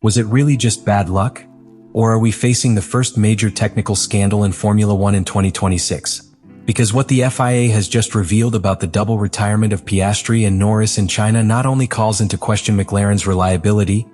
Was it really just bad luck? Or are we facing the first major technical scandal in Formula One in 2026? Because what the FIA has just revealed about the double retirement of Piastri and Norris in China not only calls into question McLaren's reliability,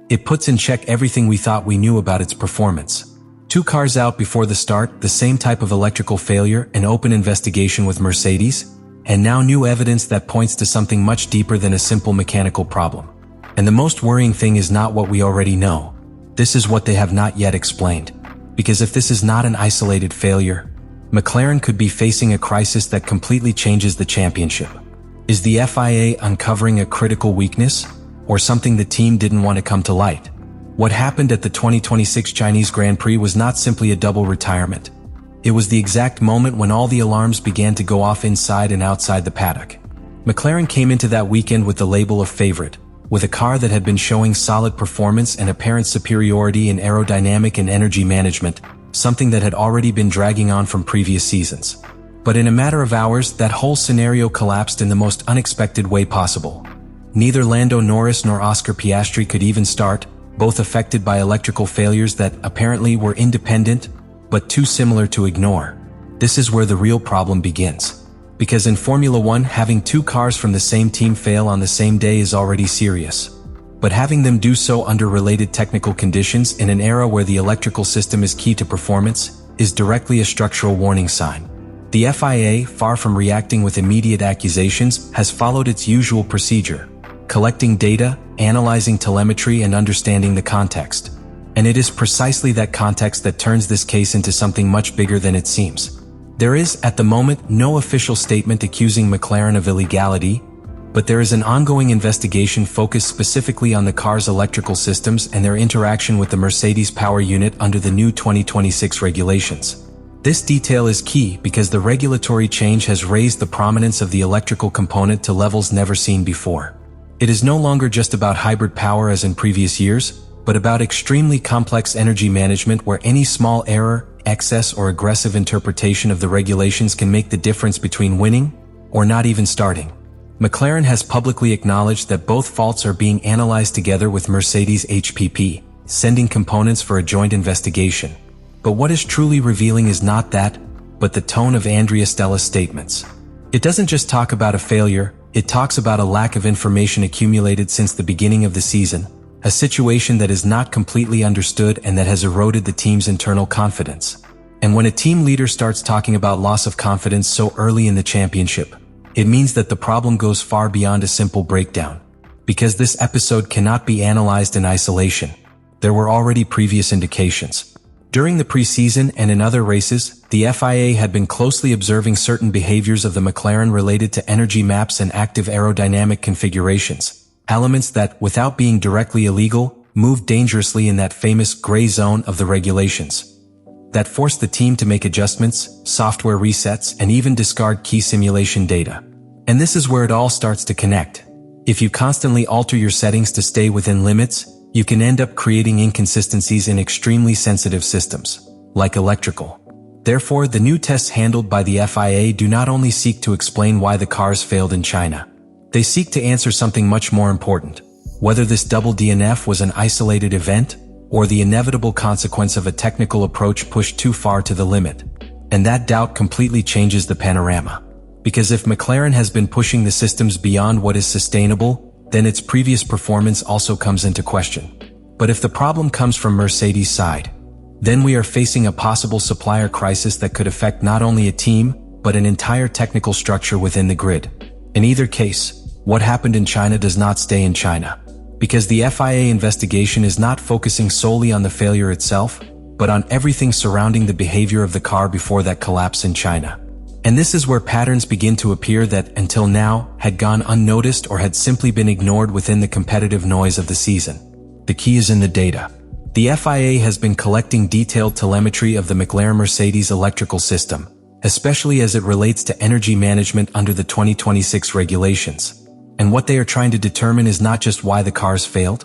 it puts in check everything we thought we knew about its performance. 2 cars out before the start, the same type of electrical failure, an open investigation with Mercedes, and now new evidence that points to something much deeper than a simple mechanical problem. And the most worrying thing is not what we already know. This is what they have not yet explained. Because if this is not an isolated failure, McLaren could be facing a crisis that completely changes the championship. Is the FIA uncovering a critical weakness, or something the team didn't want to come to light? What happened at the 2026 Chinese Grand Prix was not simply a double retirement. It was the exact moment when all the alarms began to go off inside and outside the paddock. McLaren came into that weekend with the label of favorite, with a car that had been showing solid performance and apparent superiority in aerodynamic and energy management, something that had already been dragging on from previous seasons. But in a matter of hours, that whole scenario collapsed in the most unexpected way possible. Neither Lando Norris nor Oscar Piastri could even start, both affected by electrical failures that apparently were independent, but too similar to ignore. This is where the real problem begins. Because in Formula One, having 2 cars from the same team fail on the same day is already serious. But having them do so under related technical conditions in an era where the electrical system is key to performance is directly a structural warning sign. The FIA, far from reacting with immediate accusations, has followed its usual procedure, collecting data, analyzing telemetry, and understanding the context. And it is precisely that context that turns this case into something much bigger than it seems. There is, at the moment, no official statement accusing McLaren of illegality, but there is an ongoing investigation focused specifically on the car's electrical systems and their interaction with the Mercedes power unit under the new 2026 regulations. This detail is key because the regulatory change has raised the prominence of the electrical component to levels never seen before. It is no longer just about hybrid power as in previous years, but about extremely complex energy management where any small error, excess, or aggressive interpretation of the regulations can make the difference between winning or not even starting. McLaren has publicly acknowledged that both faults are being analyzed together with Mercedes HPP, sending components for a joint investigation. But what is truly revealing is not that, but the tone of Andrea Stella's statements. It doesn't just talk about a failure, it talks about a lack of information accumulated since the beginning of the season, a situation that is not completely understood and that has eroded the team's internal confidence. And when a team leader starts talking about loss of confidence so early in the championship, it means that the problem goes far beyond a simple breakdown. Because this episode cannot be analyzed in isolation, there were already previous indications. During the preseason and in other races, the FIA had been closely observing certain behaviors of the McLaren related to energy maps and active aerodynamic configurations, elements that, without being directly illegal, moved dangerously in that famous gray zone of the regulations. That forced the team to make adjustments, software resets, and even discard key simulation data. And this is where it all starts to connect. If you constantly alter your settings to stay within limits, you can end up creating inconsistencies in extremely sensitive systems, like electrical. Therefore, the new tests handled by the FIA do not only seek to explain why the cars failed in China. They seek to answer something much more important: whether this double DNF was an isolated event, or the inevitable consequence of a technical approach pushed too far to the limit. And that doubt completely changes the panorama. Because if McLaren has been pushing the systems beyond what is sustainable, then its previous performance also comes into question. But if the problem comes from Mercedes' side, then we are facing a possible supplier crisis that could affect not only a team, but an entire technical structure within the grid. In either case, what happened in China does not stay in China. Because the FIA investigation is not focusing solely on the failure itself, but on everything surrounding the behavior of the car before that collapse in China. And this is where patterns begin to appear that, until now, had gone unnoticed or had simply been ignored within the competitive noise of the season. The key is in the data. The FIA has been collecting detailed telemetry of the McLaren-Mercedes electrical system, especially as it relates to energy management under the 2026 regulations. And what they are trying to determine is not just why the cars failed,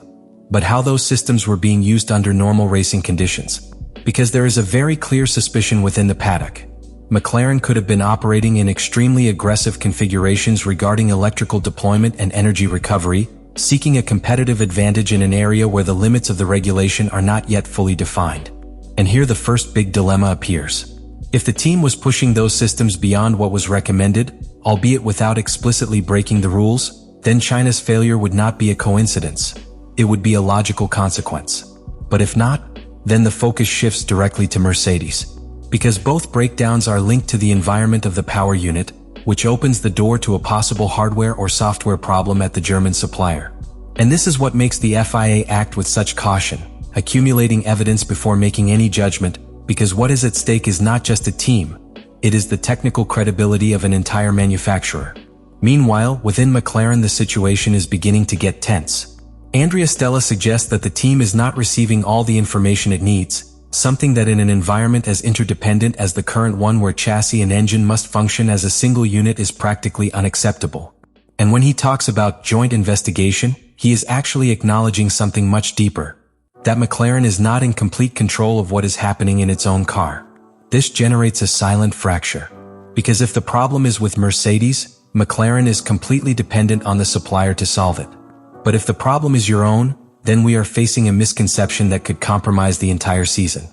but how those systems were being used under normal racing conditions. Because there is a very clear suspicion within the paddock. McLaren could have been operating in extremely aggressive configurations regarding electrical deployment and energy recovery, seeking a competitive advantage in an area where the limits of the regulation are not yet fully defined. And here the first big dilemma appears. If the team was pushing those systems beyond what was recommended, albeit without explicitly breaking the rules, then China's failure would not be a coincidence. It would be a logical consequence. But if not, then the focus shifts directly to Mercedes. Because both breakdowns are linked to the environment of the power unit, which opens the door to a possible hardware or software problem at the German supplier. And this is what makes the FIA act with such caution, accumulating evidence before making any judgment, because what is at stake is not just a team, it is the technical credibility of an entire manufacturer. Meanwhile, within McLaren the situation is beginning to get tense. Andrea Stella suggests that the team is not receiving all the information it needs, something that in an environment as interdependent as the current one where chassis and engine must function as a single unit is practically unacceptable. And when he talks about joint investigation, he is actually acknowledging something much deeper. That McLaren is not in complete control of what is happening in its own car. This generates a silent fracture. Because if the problem is with Mercedes, McLaren is completely dependent on the supplier to solve it. But if the problem is your own, then we are facing a misconception that could compromise the entire season.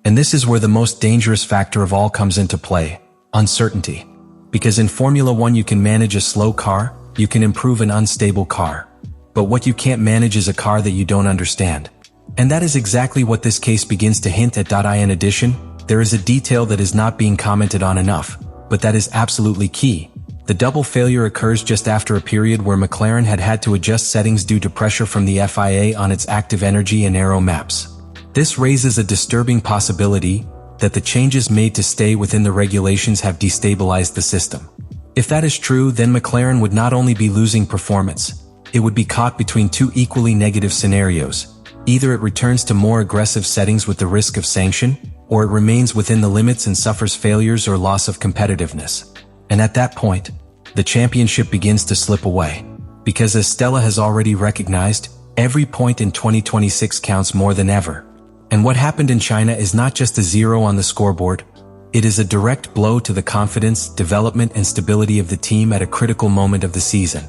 And this is where the most dangerous factor of all comes into play: uncertainty. Because in Formula 1 you can manage a slow car, you can improve an unstable car. But what you can't manage is a car that you don't understand. And that is exactly what this case begins to hint at. In addition, there is a detail that is not being commented on enough, but that is absolutely key. The double failure occurs just after a period where McLaren had to adjust settings due to pressure from the FIA on its active energy and aero maps. This raises a disturbing possibility that the changes made to stay within the regulations have destabilized the system. If that is true, then McLaren would not only be losing performance, it would be caught between two equally negative scenarios. Either it returns to more aggressive settings with the risk of sanction, or it remains within the limits and suffers failures or loss of competitiveness. And at that point, the championship begins to slip away. Because as Stella has already recognized, every point in 2026 counts more than ever. And what happened in China is not just a zero on the scoreboard, it is a direct blow to the confidence, development, and stability of the team at a critical moment of the season.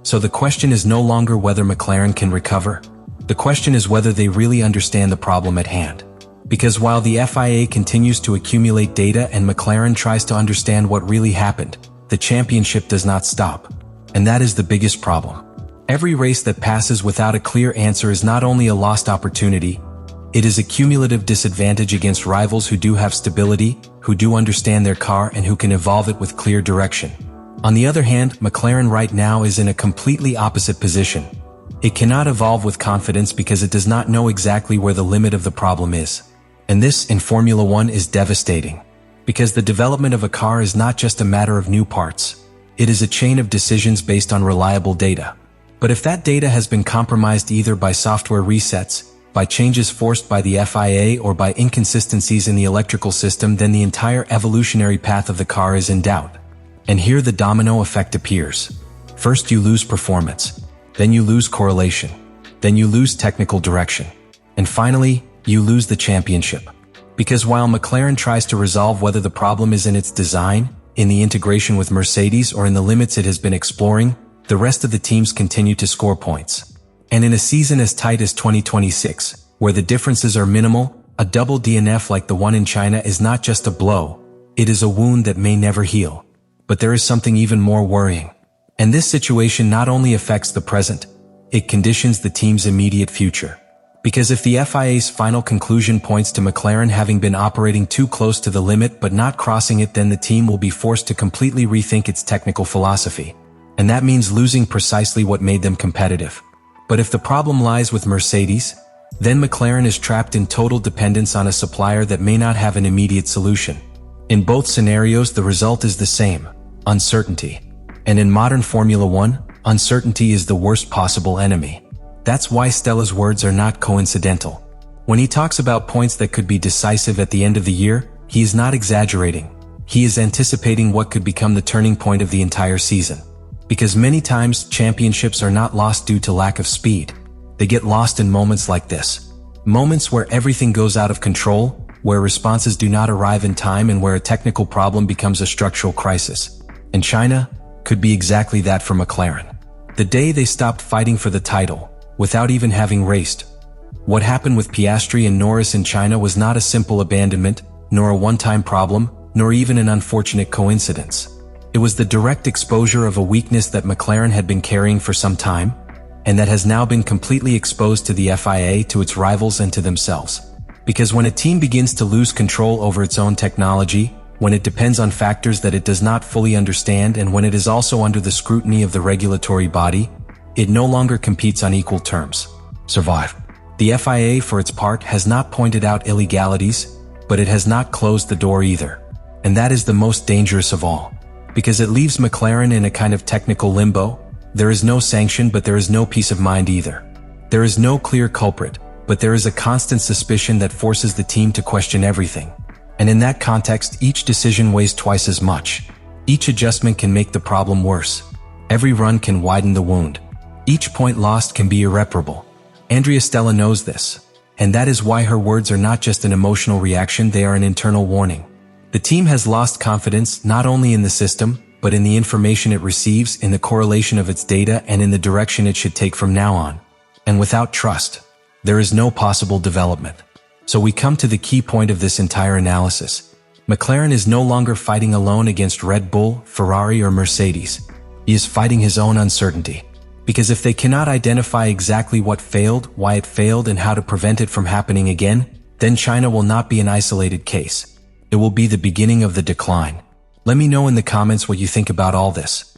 So the question is no longer whether McLaren can recover. The question is whether they really understand the problem at hand. Because while the FIA continues to accumulate data and McLaren tries to understand what really happened, the championship does not stop. And that is the biggest problem. Every race that passes without a clear answer is not only a lost opportunity, it is a cumulative disadvantage against rivals who do have stability, who do understand their car, and who can evolve it with clear direction. On the other hand, McLaren right now is in a completely opposite position. It cannot evolve with confidence because it does not know exactly where the limit of the problem is. And this, in Formula 1, is devastating. Because the development of a car is not just a matter of new parts. It is a chain of decisions based on reliable data. But if that data has been compromised either by software resets, by changes forced by the FIA, or by inconsistencies in the electrical system, then the entire evolutionary path of the car is in doubt. And here the domino effect appears. First you lose performance, then you lose correlation, then you lose technical direction, and finally, you lose the championship. Because while McLaren tries to resolve whether the problem is in its design, in the integration with Mercedes, or in the limits it has been exploring, the rest of the teams continue to score points. And in a season as tight as 2026, where the differences are minimal, a double DNF like the one in China is not just a blow, it is a wound that may never heal. But there is something even more worrying. And this situation not only affects the present, it conditions the team's immediate future. Because if the FIA's final conclusion points to McLaren having been operating too close to the limit but not crossing it, then the team will be forced to completely rethink its technical philosophy. And that means losing precisely what made them competitive. But if the problem lies with Mercedes, then McLaren is trapped in total dependence on a supplier that may not have an immediate solution. In both scenarios, the result is the same: uncertainty. And in modern Formula 1, uncertainty is the worst possible enemy. That's why Stella's words are not coincidental. When he talks about points that could be decisive at the end of the year, he is not exaggerating. He is anticipating what could become the turning point of the entire season. Because many times, championships are not lost due to lack of speed. They get lost in moments like this. Moments where everything goes out of control, where responses do not arrive in time, and where a technical problem becomes a structural crisis. And China could be exactly that for McLaren. The day they stopped fighting for the title, without even having raced. What happened with Piastri and Norris in China was not a simple abandonment, nor a one-time problem, nor even an unfortunate coincidence. It was the direct exposure of a weakness that McLaren had been carrying for some time, and that has now been completely exposed to the FIA, to its rivals, and to themselves. Because when a team begins to lose control over its own technology, when it depends on factors that it does not fully understand, and when it is also under the scrutiny of the regulatory body, it no longer competes on equal terms. Survive. The FIA, for its part, has not pointed out illegalities, but it has not closed the door either. And that is the most dangerous of all. Because it leaves McLaren in a kind of technical limbo. There is no sanction, but there is no peace of mind either. There is no clear culprit, but there is a constant suspicion that forces the team to question everything. And in that context, each decision weighs twice as much. Each adjustment can make the problem worse. Every run can widen the wound. Each point lost can be irreparable. Andrea Stella knows this. And that is why her words are not just an emotional reaction, they are an internal warning. The team has lost confidence not only in the system, but in the information it receives, in the correlation of its data, and in the direction it should take from now on. And without trust, there is no possible development. So we come to the key point of this entire analysis. McLaren is no longer fighting alone against Red Bull, Ferrari, or Mercedes. He is fighting his own uncertainty. Because if they cannot identify exactly what failed, why it failed, and how to prevent it from happening again, then China will not be an isolated case. It will be the beginning of the decline. Let me know in the comments what you think about all this.